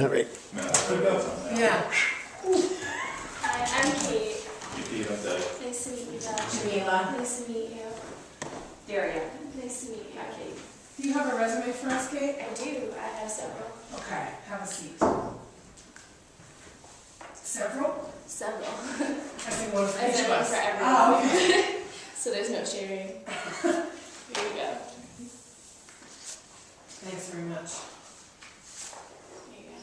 All right. Yeah. Hi, I'm Kate. Nice to meet you, Doug. Jamila. Nice to meet you. Daria. Nice to meet you. Hi, Kate. Do you have a resume for us, Kate? I do. I have several. Okay, have a seat. Several? Several. I think one for I each sent of one us. for everyone. Oh, okay. So there's no sharing. Here you go. Thanks very much. Here you go.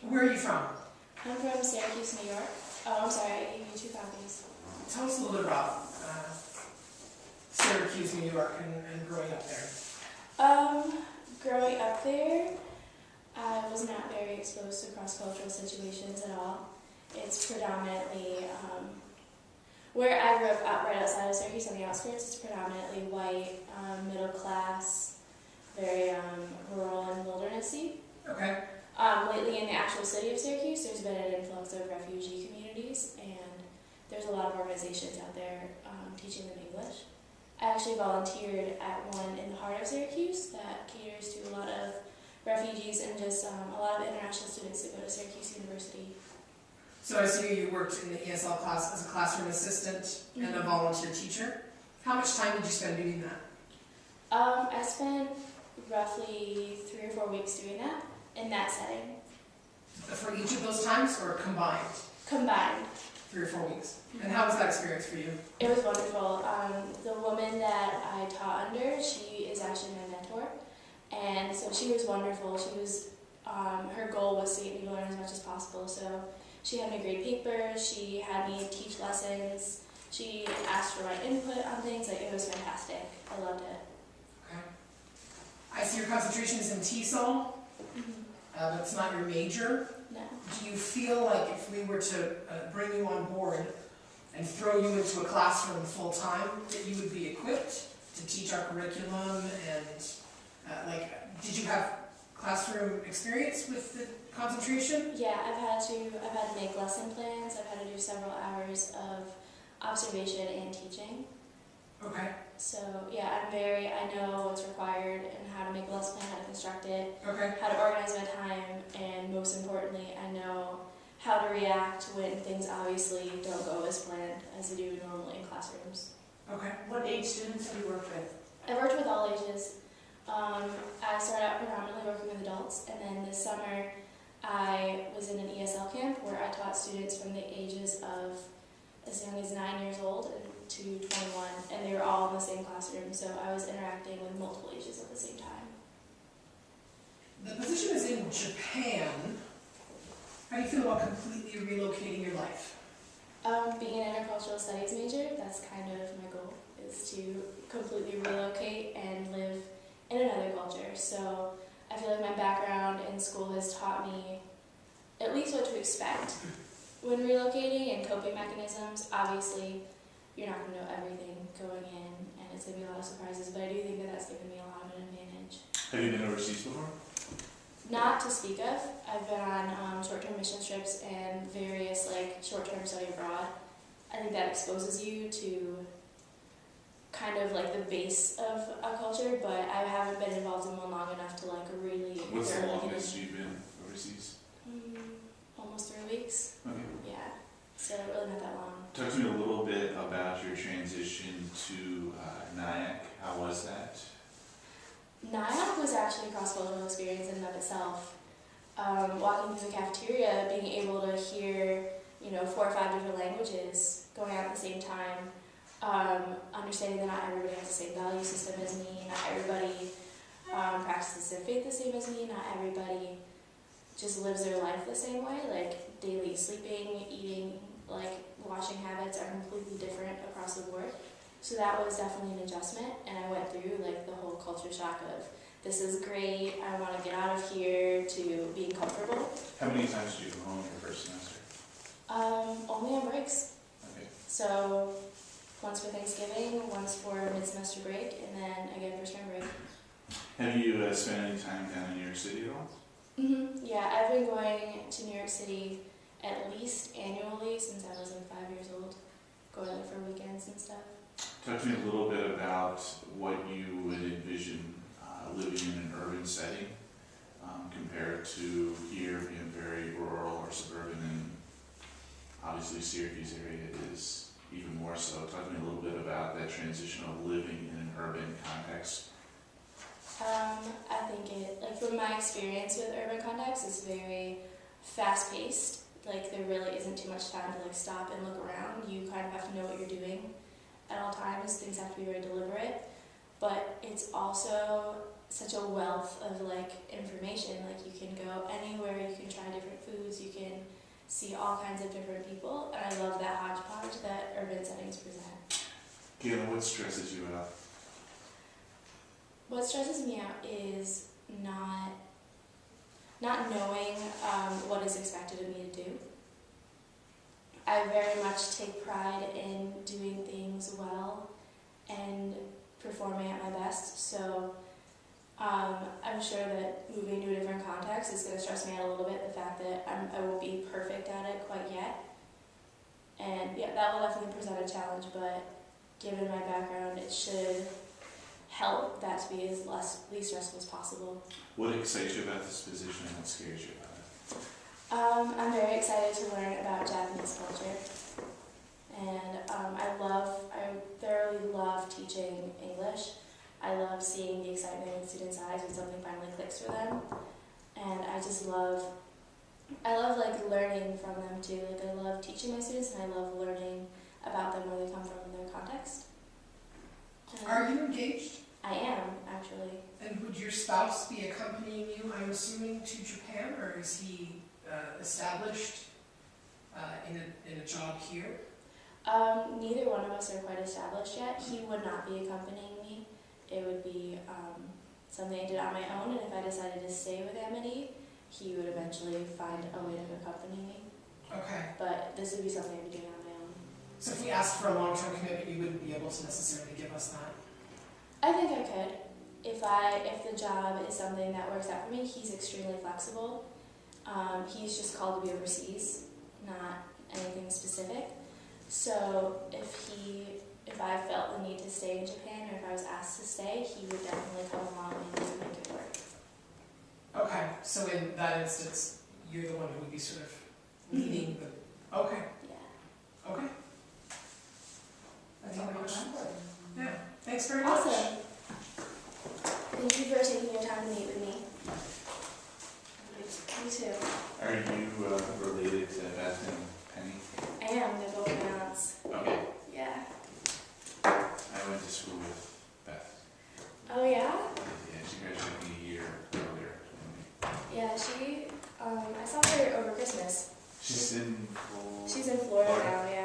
Where are you from? I'm from Syracuse, New York. Oh, I'm sorry. I gave you 2 copies. Tell us a little bit about Syracuse, New York, and growing up there. Growing up there, I was not very exposed to cross-cultural situations at all. It's predominantly, where I grew up right outside of Syracuse on the outskirts, it's predominantly white, middle class, very rural and wildernessy. Okay. Lately in the actual city of Syracuse, there's been an influx of refugee communities, and there's a lot of organizations out there teaching them English. I actually volunteered at one in the heart of Syracuse that caters to a lot of refugees and just a lot of international students that go to Syracuse University. So I see you worked in the ESL class as a classroom assistant and a volunteer teacher. How much time did you spend doing that? I spent roughly 3 or 4 weeks doing that in that setting. For each of those times, or combined? Combined. 3 or 4 weeks. And how was that experience for you? It was wonderful. The woman that I taught under, she is actually my mentor. And so she was wonderful. She was, her goal was to get me to learn as much as possible. So she had me grade papers, she had me teach lessons, she asked for my input on things. Like, it was fantastic. I loved it. Okay. I see your concentration is in TESOL, but it's not your major. No. Do you feel like if we were to bring you on board and throw you into a classroom full time, that you would be equipped to teach our curriculum? And did you have classroom experience with the concentration? Yeah, I've had to make lesson plans. I've had to do several hours of observation and teaching. Okay. So yeah, I know what's required and how to make a lesson plan, how to construct it, Okay. how to organize my time, and most importantly, I know how to react when things obviously don't go as planned as they do normally in classrooms. Okay. What age students have you worked with? I've worked with all ages. I started out predominantly working with adults, and then this summer I was in an ESL camp where I taught students from the ages of as young as 9 years old to 21, and they were all in the same classroom, so I was interacting with multiple ages at the same time. The position is in Japan. How do you feel about completely relocating your life? Being an intercultural studies major, that's kind of my goal, is to completely relocate and live in another culture. So I feel like my background in school has taught me at least what to expect when relocating and coping mechanisms. Obviously, you're not going to know everything going in, and it's going to be a lot of surprises, but I do think that that's given me a lot of an advantage. Have you been overseas before? Not to speak of. I've been on short-term mission trips and various short-term study abroad. I think that exposes you to kind of the base of a culture, but I haven't been involved in one long enough to really. What's the longest you've been overseas? Almost 3 weeks. Okay. Yeah, so really not that long. Talk to me a little bit about your transition to Nyack. How was that? Nyack was actually a cross-cultural experience in and of itself. Walking through the cafeteria, being able to hear 4 or 5 different languages going out at the same time, understanding that not everybody has the same value system as me, not everybody practices their faith the same as me, not everybody just lives their life the same way. Daily sleeping, eating, washing habits are completely different across the board. So that was definitely an adjustment, and I went through the whole culture shock of, this is great, I want to get out of here, to being comfortable. How many times did you go home your first semester? Only on breaks. Okay. So once for Thanksgiving, once for mid-semester break, and then again for spring break. Have you spent any time down in New York City at all? Yeah, I've been going to New York City at least annually since I was 5 years old, going there for weekends and stuff. Talk to me a little bit about what you would envision living in an urban setting compared to here being very rural or suburban, and obviously Syracuse area is even more so. Talk to me a little bit about that transition of living in an urban context. I think like from my experience with urban context, it's very fast-paced. Like there really isn't too much time to like stop and look around. You kind of have to know what you're doing at all times. Things have to be very deliberate, but it's also such a wealth of like information. Like you can go anywhere, you can try different foods, you can see all kinds of different people, and I love that hodgepodge that urban settings present. Katelyn, what stresses you out? What stresses me out is not knowing what is expected of me to do. I very much take pride in doing things well and performing at my best, so I'm sure that moving to a different context is going to stress me out a little bit, the fact that I won't be perfect at it quite yet. And yeah, that will definitely present a challenge, but given my background, it should help that to be as least stressful as possible. What excites you about this position and what scares you about it? I'm very excited to learn about Japanese culture, and I thoroughly love teaching English. I love seeing the excitement in students' eyes when something finally clicks for them, and I love like learning from them too. Like I love teaching my students, and I love learning about them where they come from in their context. Are you engaged? I am, actually. And would your spouse be accompanying you, I'm assuming, to Japan, or is he established in a job here? Neither one of us are quite established yet. He would not be accompanying me. It would be something I did on my own, and if I decided to stay with Amity, he would eventually find a way to accompany me. Okay. But this would be something I'd be doing on my own. So if we asked for a long-term commitment, you wouldn't be able to necessarily give us that? I think I could. If the job is something that works out for me, he's extremely flexible. He's just called to be overseas, not anything specific. So if I felt the need to stay in Japan, or if I was asked to stay, he would definitely come along and make it work. Okay, so in that instance, you're the one who would be sort of leading the, okay, Yeah. okay. That's all we have time for. Yeah, thanks very much. Awesome. Thank you for taking your time to meet with me. You too. Are you related to Beth and Penny? I am. They're both my aunts. Okay. Yeah. I went to school with Beth. Oh yeah? Yeah, she graduated a year earlier than me. Yeah, she, I saw her over Christmas. She's in She's in Florida now, yeah.